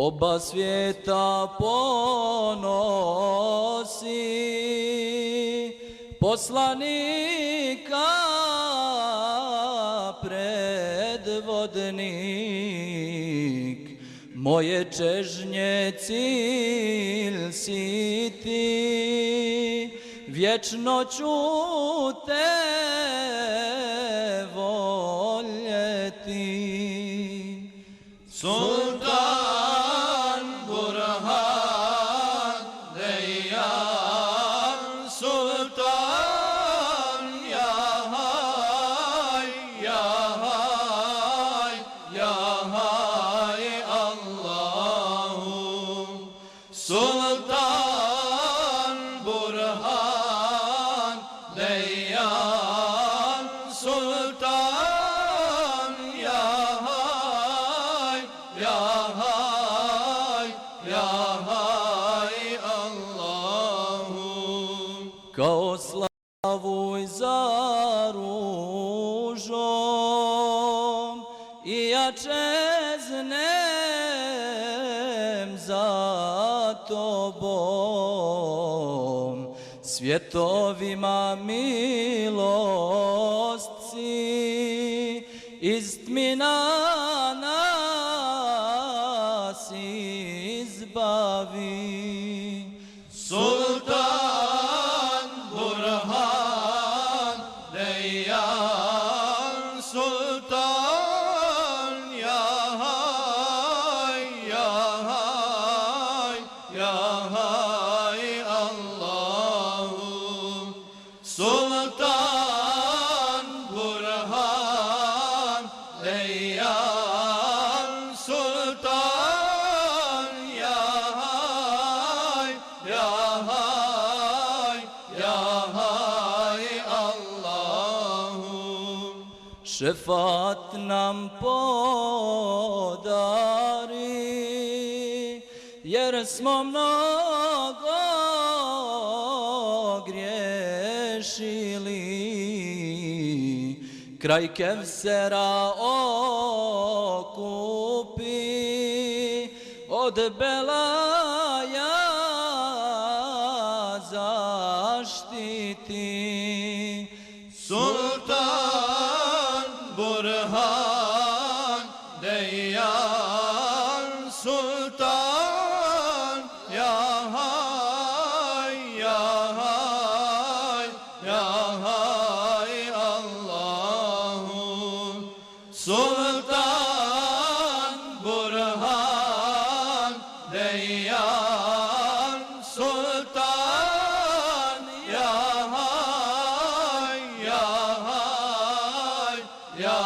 Oba svijeta ponosi, poslanika predvodnik, moje čežnje cilj si ti, vječno ću te voljeti. Sultan Burhan Deyan, Sultan ya hay, ya hay, ya hay Allahu. Sultan Burhan Deyan, Sultan ya hay, ya hay, ya hay Allahu. Kao slavuj za ružom i ja čeznem za tobom, svjetovima milost si, iz tmina nas izbavi. Sultan Burhan Deyan, Sultan ya hay, ya hay, ya hay Allahu. Sultan Burhan Deyan, Sultan ya hay, ya hay, ya hay Allahu. Šefat nam podari, jer smo mnogo griješili. Kraj Kevsera okupi, od belaja zaštiti. Sultan Burhan Deyan, Sultan ya hay, ya hay, ya hay Allahu. Sultan Burhan Deyan, Sultan ya hay, ya hay, ya